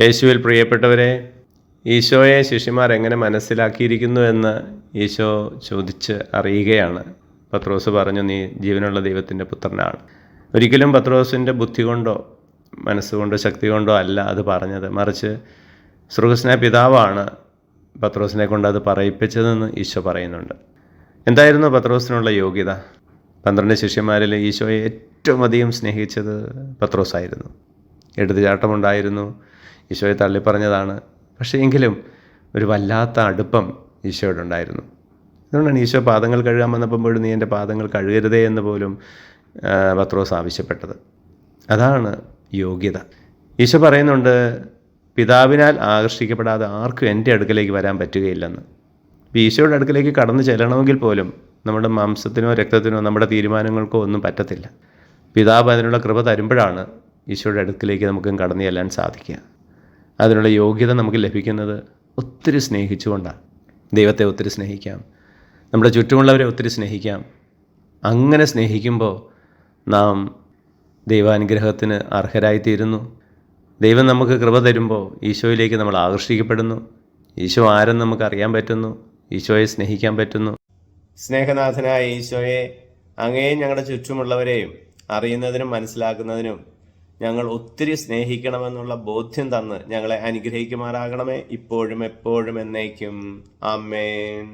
യേശുവിൽ പ്രിയപ്പെട്ടവരെ, ഈശോയെ ശിഷ്യന്മാർ എങ്ങനെ മനസ്സിലാക്കിയിരിക്കുന്നു എന്ന് ഈശോ ചോദിച്ച് അറിയുകയാണ്. പത്രോസ് പറഞ്ഞു, നീ ജീവനുള്ള ദൈവത്തിൻ്റെ പുത്രനാണ്. ഒരിക്കലും പത്രോസിൻ്റെ ബുദ്ധി കൊണ്ടോ മനസ്സുകൊണ്ടോ ശക്തി കൊണ്ടോ അല്ല അത് പറഞ്ഞത്, മറിച്ച് സ്വർഗ്ഗസ്നായ പിതാവാണ് പത്രോസിനെ കൊണ്ട് അത് പറയിപ്പിച്ചതെന്ന് ഈശോ പറയുന്നുണ്ട്. എന്തായിരുന്നു പത്രോസിനുള്ള യോഗ്യത? 12 ശിഷ്യന്മാരിൽ ഈശോയെ ഏറ്റവും അധികം സ്നേഹിച്ചത് പത്രോസായിരുന്നു. എടുത്തുചാട്ടമുണ്ടായിരുന്നു, ഈശോയെ തള്ളിപ്പറഞ്ഞതാണ്. പക്ഷേ എങ്കിലും ഒരു വല്ലാത്ത അടുപ്പം ഈശോയോടുണ്ടായിരുന്നു. അതുകൊണ്ടാണ് ഈശോ പാദങ്ങൾ കഴുകാൻ വന്നപ്പോൾ പോലും നീ എൻ്റെ പാദങ്ങൾ കഴുകരുതേ എന്ന് പോലും പത്രോസ് ആവശ്യപ്പെട്ടത്. അതാണ് യോഗ്യത. ഈശോ പറയുന്നുണ്ട്, പിതാവിനാൽ ആകർഷിക്കപ്പെടാതെ ആർക്കും എൻ്റെ അടുക്കലേക്ക് വരാൻ പറ്റുകയില്ലെന്ന്. ഈശോയുടെ അടുക്കലേക്ക് കടന്നു ചെല്ലണമെങ്കിൽ പോലും നമ്മുടെ മാംസത്തിനോ രക്തത്തിനോ നമ്മുടെ തീരുമാനങ്ങൾക്കോ ഒന്നും പറ്റത്തില്ല. പിതാവ് അതിനുള്ള കൃപ തരുമ്പോഴാണ് ഈശോയുടെ അടുക്കിലേക്ക് നമുക്കും കടന്നു ചെല്ലാൻ സാധിക്കുക. അതിനുള്ള യോഗ്യത നമുക്ക് ലഭിക്കുന്നത് ഒത്തിരി സ്നേഹിച്ചുകൊണ്ടാണ്. ദൈവത്തെ ഒത്തിരി സ്നേഹിക്കാം, നമ്മുടെ ചുറ്റുമുള്ളവരെ ഒത്തിരി സ്നേഹിക്കാം. അങ്ങനെ സ്നേഹിക്കുമ്പോൾ നാം ദൈവാനുഗ്രഹത്തിന് അർഹരായിത്തീരുന്നു. ദൈവം നമുക്ക് കൃപ തരുമ്പോൾ ഈശോയിലേക്ക് നമ്മൾ ആകർഷിക്കപ്പെടുന്നു. ഈശോ ആരെന്ന് നമുക്ക് അറിയാൻ പറ്റുന്നു, ഈശോയെ സ്നേഹിക്കാൻ പറ്റുന്നു. സ്നേഹനാഥനായ ഈശോയെ, അങ്ങേയും ഞങ്ങളുടെ ചുറ്റുമുള്ളവരെയും അറിയുന്നതിനും മനസ്സിലാക്കുന്നതിനും ഞങ്ങൾ ഒത്തിരി സ്നേഹിക്കണമെന്നുള്ള ബോധ്യം തന്ന് ഞങ്ങളെ അനുഗ്രഹിക്കുമാറാകണമേ, ഇപ്പോഴും എപ്പോഴും എന്നേക്കും. ആമേൻ.